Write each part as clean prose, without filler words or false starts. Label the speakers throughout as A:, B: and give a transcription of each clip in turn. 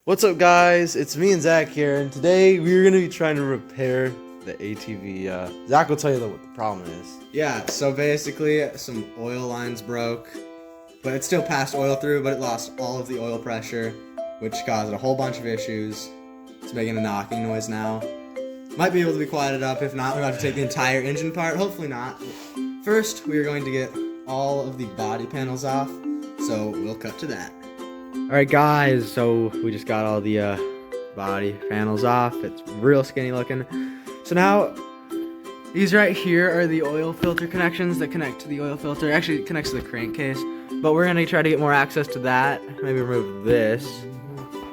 A: What's up, guys? It's me and Zach here, and today we're gonna be trying to repair the ATV. Zach will tell you what the problem is.
B: Yeah, so basically some oil lines broke, but it still passed oil through, but it lost all of the oil pressure, which caused a whole bunch of issues. It's making a knocking noise now. Might be able to be quieted up. If not, we're going to have to take the entire engine apart. Hopefully not. First, we are going to get all of the body panels off, so we'll cut to that. Alright guys, so we just got all the body panels off. It's real skinny looking. So now, these right here are the oil filter connections that connect to the oil filter. Actually, it connects to the crankcase. But we're going to try to get more access to that. Maybe remove this.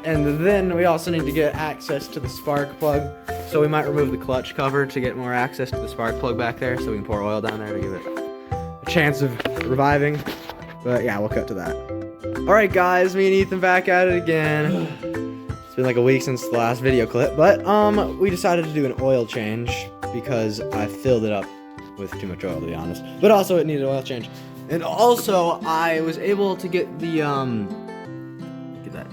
B: And then we also need to get access to the spark plug. So we might remove the clutch cover to get more access to the spark plug back there, so we can pour oil down there to give it a chance of reviving. But yeah, we'll cut to that. Alright guys, me and Ethan back at it again. It's been like a week since the last video clip, but we decided to do an oil change because I filled it up with too much oil, to be honest. But also it needed an oil change. And also I was able to get the look at that,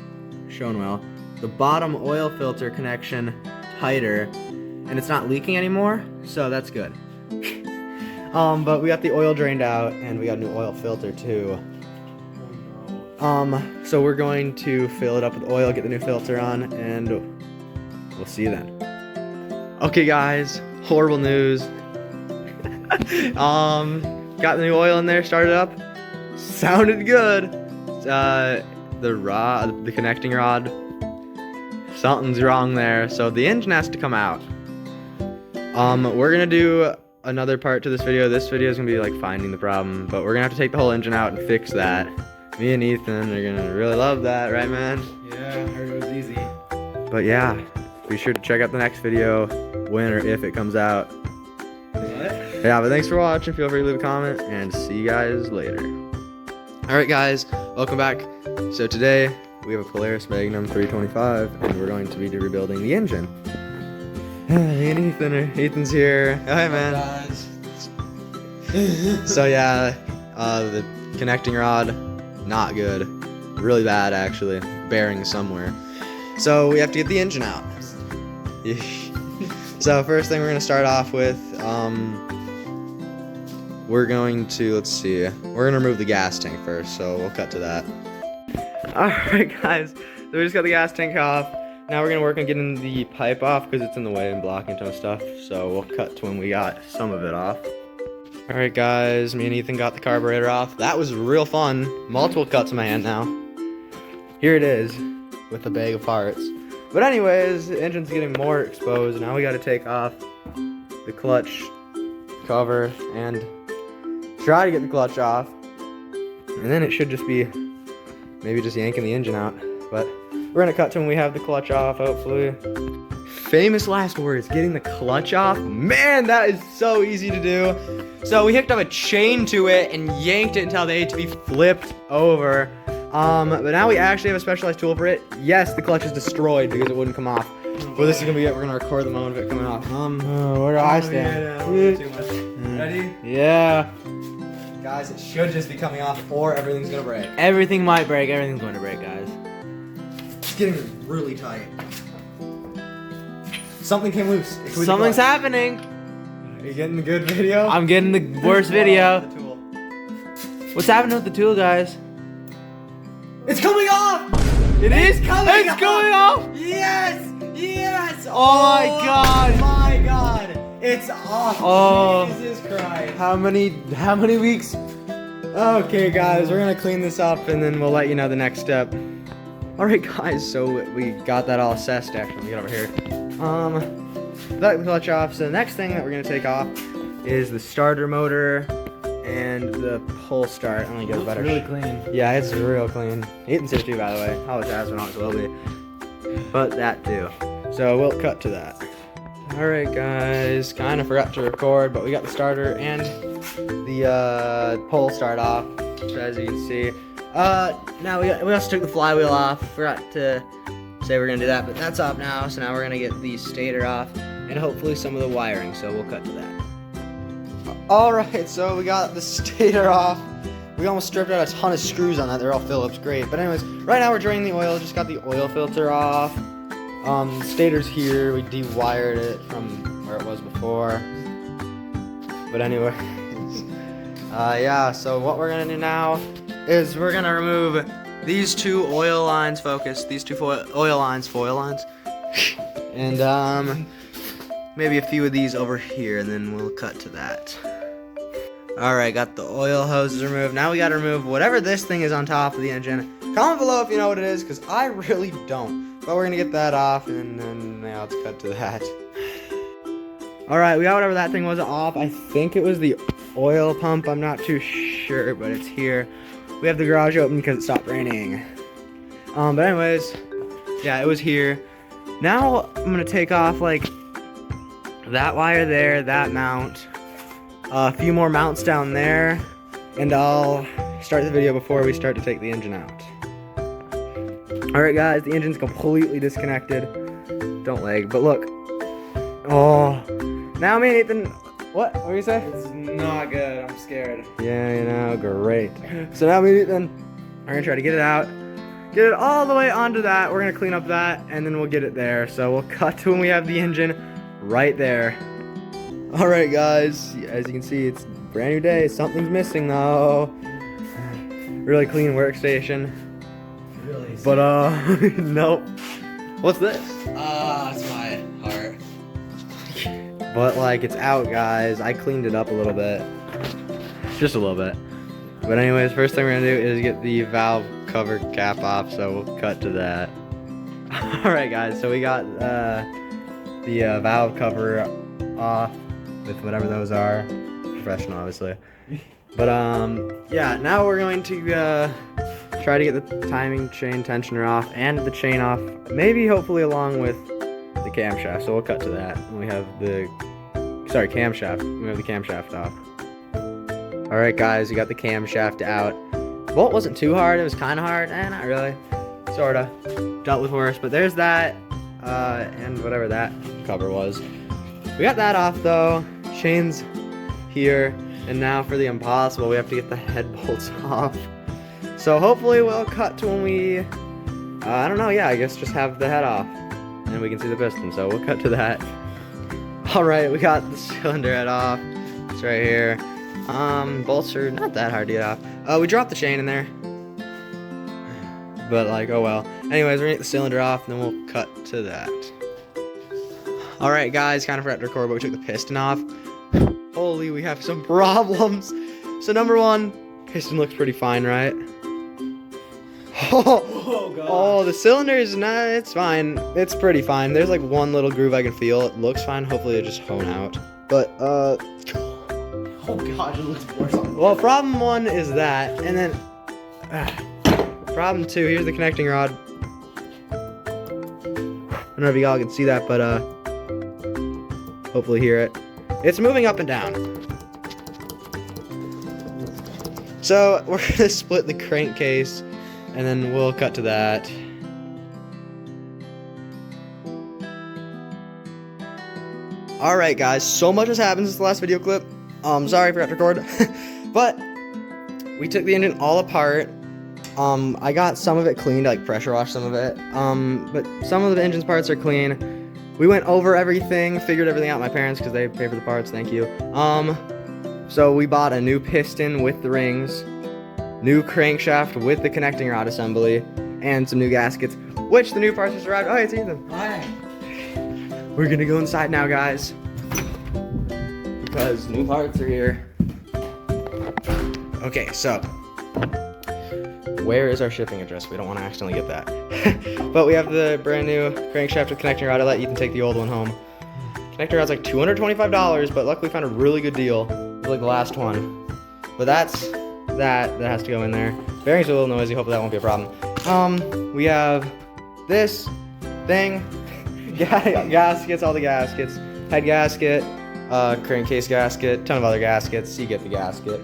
B: shown well, the bottom oil filter connection tighter, and it's not leaking anymore, so that's good. But we got the oil drained out, and we got a new oil filter too. So we're going to fill it up with oil, get the new filter on, and we'll see you then. Okay guys, horrible news. Got the new oil in there, started up, sounded good. The connecting rod, something's wrong there, so the engine has to come out. We're gonna do another part to this video. This video is gonna be like finding the problem, but we're gonna have to take the whole engine out and fix that. Me and Ethan are gonna really love that, right man?
A: Yeah, I heard it was easy.
B: But yeah, be sure to check out the next video when or if it comes out. Yeah, but thanks for watching. Feel free to leave a comment, and see you guys later. Alright guys, welcome back. So today we have a Polaris Magnum 325, and we're going to be rebuilding the engine. Me and Ethan's here. Oh, hey man. So yeah, the connecting rod, not good. Really bad actually. Bearing somewhere. So we have to get the engine out. So first thing we're gonna start off with, we're going to, let's see, we're gonna remove the gas tank first, so we'll cut to that. Alright guys, so we just got the gas tank off. Now we're gonna work on getting the pipe off because it's in the way and blocking a ton of stuff, so we'll cut to when we got some of it off. Alright guys, me and Ethan got the carburetor off. That was real fun. Multiple cuts in my hand now. Here it is, with a bag of parts. But anyways, the engine's getting more exposed. Now we gotta take off the clutch cover and try to get the clutch off. And then it should just be maybe just yanking the engine out. But we're gonna cut to when we have the clutch off, hopefully. Famous last words, getting the clutch off. Man, that is so easy to do. So we hooked up a chain to it and yanked it until the ATV flipped over. But now we actually have a specialized tool for it. Yes, the clutch is destroyed because it wouldn't come off. Well, this is gonna be it. We're gonna record the moment of it coming off.
A: Where do I stand?
B: Too much. Ready?
A: Yeah.
B: Guys, it should just be coming off, or everything's gonna break.
A: Everything might break. Everything's going to break, guys.
B: It's getting really tight. Something came loose.
A: Something's happening.
B: Are you getting the good video?
A: I'm getting the worst video. What's happening with the tool, guys?
B: It's coming off!
A: It is coming off! It's going off!
B: Yes! Yes!
A: Oh my god!
B: My god! It's off!
A: Oh.
B: Jesus Christ!
A: How many weeks?
B: Okay guys, we're gonna clean this up and then we'll let you know the next step. Alright guys, so we got that all assessed actually. Get over here. That clutch off. So the next thing that we're gonna take off is the starter motor and the pull start. I'm gonna get a better.
A: Really clean.
B: Yeah, it's real clean. Ethan's here too, by the way. Always has been, always will be. But that too. So we'll cut to that. Alright guys, kind of forgot to record, but we got the starter and the pull start off, as you can see. Now we also took the flywheel off. Forgot to say we're gonna do that, but that's off now. So now we're gonna get the stator off and hopefully some of the wiring. So we'll cut to that. All right, so we got the stator off. We almost stripped out a ton of screws on that. They're all Phillips, great. But anyways, right now we're draining the oil. Just got the oil filter off. Stator's here. We de-wired it from where it was before. But anyway, yeah. So what we're gonna do now is we're gonna remove these two oil lines. Focus. These two foil lines, and maybe a few of these over here, and then we'll cut to that. Alright, got the oil hoses removed. Now we gotta remove whatever this thing is on top of the engine. Comment below if you know what it is, because I really don't. But we're gonna get that off, and then now let's cut to that. Alright, we got whatever that thing was off. I think it was the oil pump. I'm not too sure, but it's here. We have the garage open because it stopped raining. But anyways, yeah, it was here. Now I'm gonna take off like that wire there, that mount, a few more mounts down there, and I'll start the video before we start to take the engine out. Alright guys, the engine's completely disconnected. Don't lag, but look. Oh, now me and Ethan, what do you say?
A: It's not good, I'm scared.
B: Yeah, you know, great. So now me and Ethan are gonna try to get it out. Get it all the way onto that. We're gonna clean up that, and then we'll get it there. So we'll cut to when we have the engine right there. Alright guys, as you can see, it's a brand new day. Something's missing though. Really clean workstation.
A: Really?
B: But nope. What's this?
A: It's my heart.
B: But like, it's out guys. I cleaned it up a little bit. Just a little bit. But anyways, first thing we're gonna do is get the valve cover cap off, so we'll cut to that. Alright guys, so we got the valve cover off with whatever those are. Professional, obviously. But yeah, now we're going to try to get the timing chain tensioner off and the chain off, maybe hopefully along with the camshaft. So we'll cut to that when we have the camshaft. We have the camshaft off. Alright guys, we got the camshaft out. Bolt wasn't too hard, it was kind of hard, not really. Sorta. Dealt with worse, but there's that, and whatever that cover was. We got that off though. Chain's here, and now for the impossible, we have to get the head bolts off. So hopefully we'll cut to when we, I don't know, yeah, I guess just have the head off, and we can see the piston, so we'll cut to that. Alright, we got the cylinder head off. It's right here. Bolts are not that hard to get off. We dropped the chain in there. But like, oh well. Anyways, we're gonna get the cylinder off, and then we'll cut to that. Alright guys, kind of forgot to record, but we took the piston off. Holy, we have some problems. So number one, piston looks pretty fine, right?
A: Oh god.
B: Oh, the cylinder is not, it's fine. It's pretty fine. There's like one little groove I can feel. It looks fine. Hopefully it just hone out. But,
A: oh god, it looks worse.
B: well, problem one is that, and then problem two, here's the connecting rod. I don't know if you all can see that, but hopefully hear it. It's moving up and down. So we're gonna split the crankcase, and then we'll cut to that. Alright guys, so much has happened since the last video clip. Sorry I forgot to record. But we took the engine all apart. I got some of it cleaned, like pressure washed some of it. But some of the engine's parts are clean. We went over everything, figured everything out, my parents, because they pay for the parts, thank you. So we bought a new piston with the rings, new crankshaft with the connecting rod assembly, and some new gaskets, which the new parts just arrived. Oh, hey, it's Ethan.
A: Hi.
B: We're gonna go inside now, guys, because new parts are here. Okay, so where is our shipping address? We don't want to accidentally get that. But we have the brand new crankshaft with connecting rod. I let Ethan take the old one home. Connector rod's like $225, but luckily found a really good deal. It was like the last one. But that's that has to go in there. Bearings are a little noisy. Hopefully that won't be a problem. We have this thing. Gaskets, all the gaskets. Head gasket, crankcase gasket, ton of other gaskets. You get the gasket.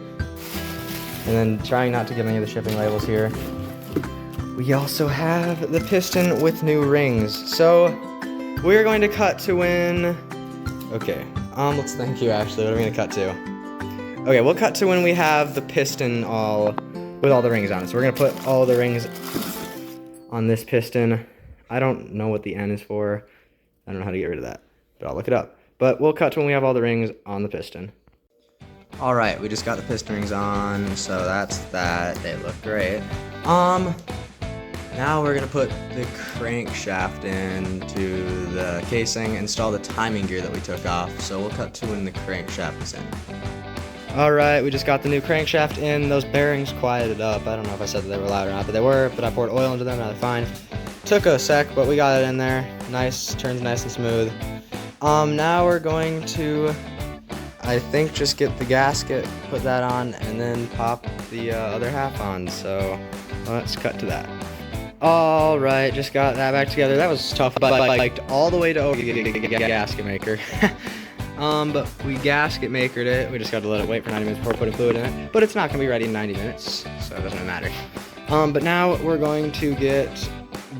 B: And then trying not to give any of the shipping labels here. We also have the piston with new rings. So we're going to cut to when. Okay. Let's thank you, Ashley. What are we gonna cut to? Okay, we'll cut to when we have the piston all with all the rings on it. So we're gonna put all the rings on this piston. I don't know what the N is for. I don't know how to get rid of that, but I'll look it up. But we'll cut to when we have all the rings on the piston. All right, we just got the piston rings on, so that's that. They look great. Now we're gonna put the crankshaft into the casing, install the timing gear that we took off. So we'll cut to when the crankshaft is in. All right, we just got the new crankshaft in. Those bearings quieted up. I don't know if I said that they were loud or not, but they were. But I poured oil into them, now they're fine. Took a sec, but we got it in there. Nice, turns nice and smooth. Now we're going to, I think, just get the gasket, put that on, and then pop the other half on. So let's cut to that. All right, just got that back together. That was tough, but I biked all the way to gasket maker. But we gasket makered it. We just got to let it wait for 90 minutes before putting fluid in it. But it's not gonna be ready in 90 minutes, so it doesn't matter. But now we're going to get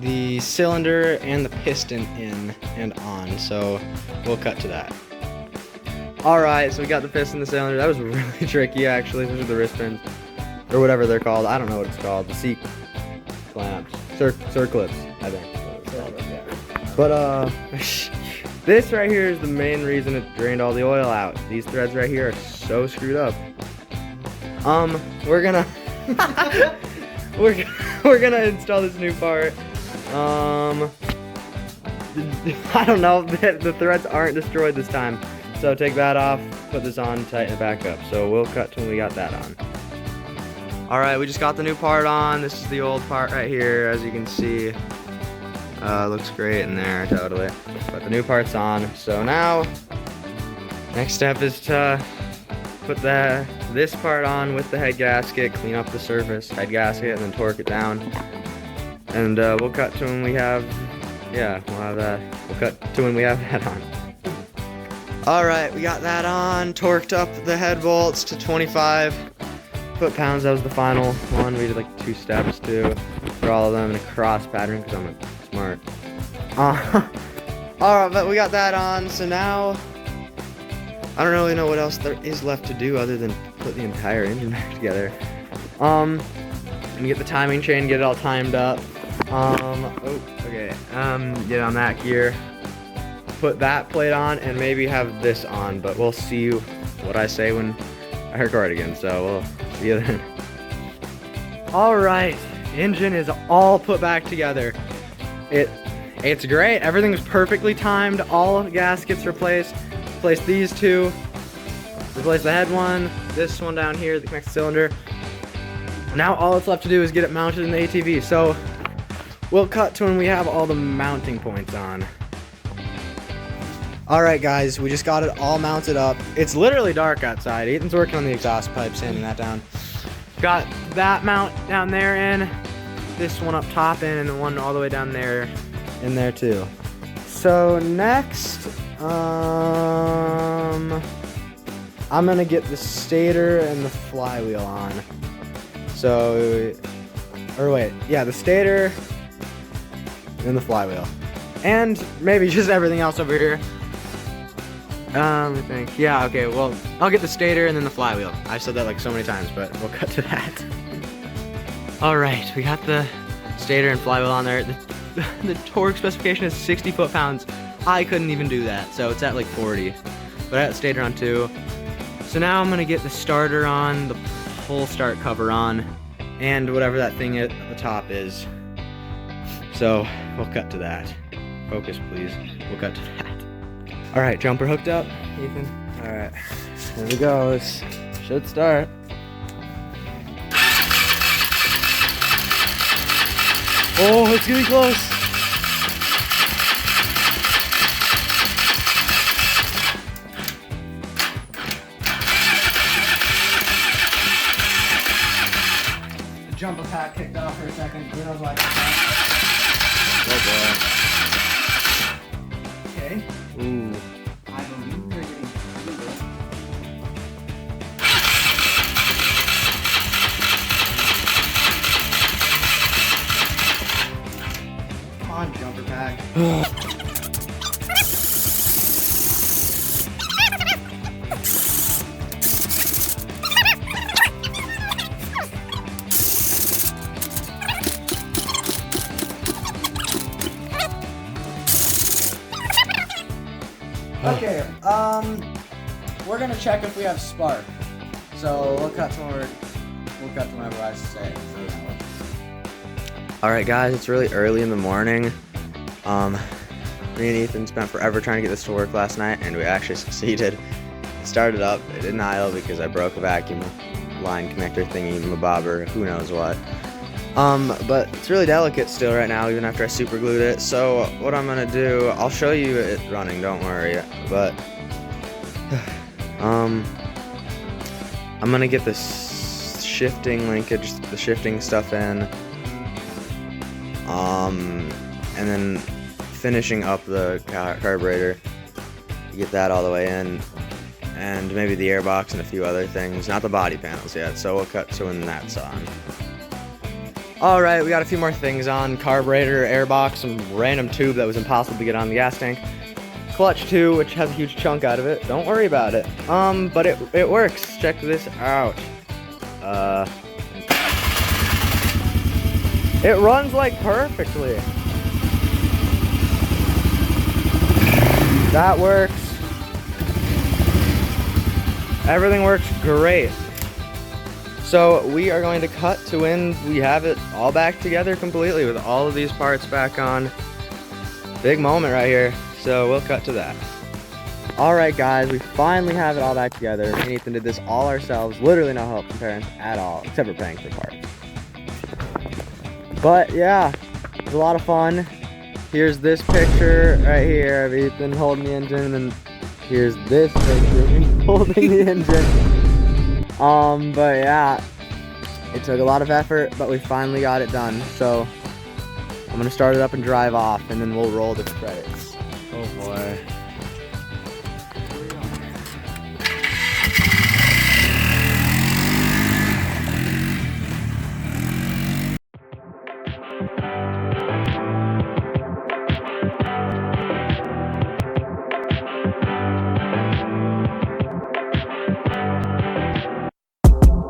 B: the cylinder and the piston in and on. So we'll cut to that. All right, so we got the piston and the cylinder. That was really tricky, actually. Those are the wrist pins, or whatever they're called. I don't know what it's called. The C clamps, circlips, I think. But this right here is the main reason it drained all the oil out. These threads right here are so screwed up. We're gonna we're gonna install this new part. I don't know, the threads aren't destroyed this time. So take that off, put this on, tighten it back up. So we'll cut till we got that on. All right, we just got the new part on. This is the old part right here, as you can see. Looks great in there, totally. But the new part's on. So now, next step is to put this part on with the head gasket, clean up the surface, head gasket, and then torque it down. And we'll cut to when we have, we'll cut to when we have that on. All right, we got that on, torqued up the head bolts to 25 foot-pounds. That was the final one. We did like 2 steps too for all of them in a cross pattern because I'm smart. All right, but we got that on. So now I don't really know what else there is left to do other than put the entire engine back together. And get the timing chain, get it all timed up. Get on that gear. Put that plate on and maybe have this on, but we'll see what I say when I record again, so we'll see you then. Alright, engine is all put back together. It's great, everything's perfectly timed, all gaskets replaced. Replaced these two, replaced the head one, this one down here that connects the cylinder. Now all that's left to do is get it mounted in the ATV, so we'll cut to when we have all the mounting points on. Alright guys, we just got it all mounted up. It's literally dark outside. Ethan's working on the exhaust pipe, sanding that down. Got that mount down there in, this one up top in, and the one all the way down there in there too. So next, I'm gonna get the stator and the flywheel on. So, the stator and the flywheel. And maybe just everything else over here. I think. Yeah, okay, well, I'll get the stator and then the flywheel. I've said that like so many times, but we'll cut to that. Alright, we got the stator and flywheel on there. The torque specification is 60 foot-pounds. I couldn't even do that, so it's at like 40. But I got the stator on too. So now I'm gonna get the starter on, the pull start cover on, and whatever that thing at the top is. So we'll cut to that. Focus, please. We'll cut to that. All right, jumper hooked up, Ethan. All right, here we go. This should start. Oh, it's getting close. The jumper pack kicked off for a second. Who knows why? Oh boy. Okay. Ooh. I believe they're getting cooler. Come on, jumper pack.
C: Okay, we're gonna check if we have spark. So we'll cut to whenever I say it.
B: All right, guys, it's really early in the morning. Me and Ethan spent forever trying to get this to work last night, and we actually succeeded. It started up, it didn't idle because I broke a vacuum line connector thingy, my bobber, who knows what. But it's really delicate still right now, even after I super glued it. So what I'm gonna do, I'll show you it running, don't worry. But I'm gonna get this shifting linkage, the shifting stuff in, and then finishing up the carburetor, get that all the way in, and maybe the airbox and a few other things, not the body panels yet. So we'll cut to when that's on. All right, we got a few more things on: carburetor, airbox, some random tube that was impossible to get on the gas tank, clutch too, which has a huge chunk out of it. Don't worry about it. But it works. Check this out. It runs like perfectly. That works. Everything works great. So we are going to cut to when we have it all back together completely with all of these parts back on. Big moment right here. So we'll cut to that. All right, guys, we finally have it all back together. Me and Ethan did this all ourselves. Literally no help from parents at all, except for paying for parts. But yeah, it was a lot of fun. Here's this picture right here of Ethan holding the engine, and then here's this picture of me holding the engine. But yeah, it took a lot of effort, but we finally got it done. So I'm gonna start it up and drive off, and then we'll roll the credits.
A: Oh boy.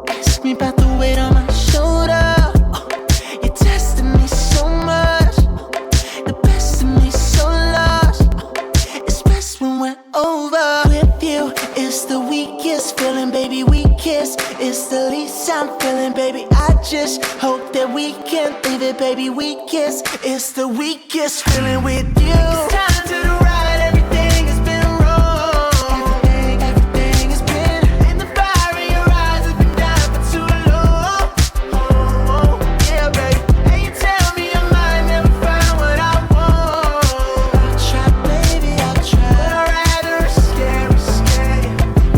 D: Ask me about the weight on my shoulder. You're testing me so much. The best of me so lost. It's best when we're over. With you, it's the weakest feeling, baby. We kiss. It's the least I'm feeling, baby. I just hope that we can leave it, baby. We kiss. It's the weakest feeling with you. It's time to the right. Everything has been wrong. Everything has been in the fire in your eyes. Has been down for too long. Oh, yeah, baby. And you tell me I might never find what I want. I'll try, baby, I'll try. But I'd rather risk it.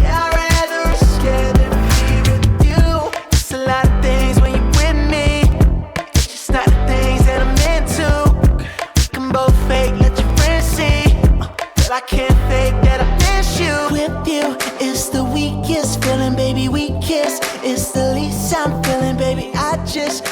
D: Yeah, I'd rather risk it than be with you. It's a lot of things when you're with me. It's just not the things that I'm into. We can both fake, let your friends see. But I can't fake that I miss you. With you, it's the weakest feeling, baby. We kiss. It's the least I'm feeling, baby. I just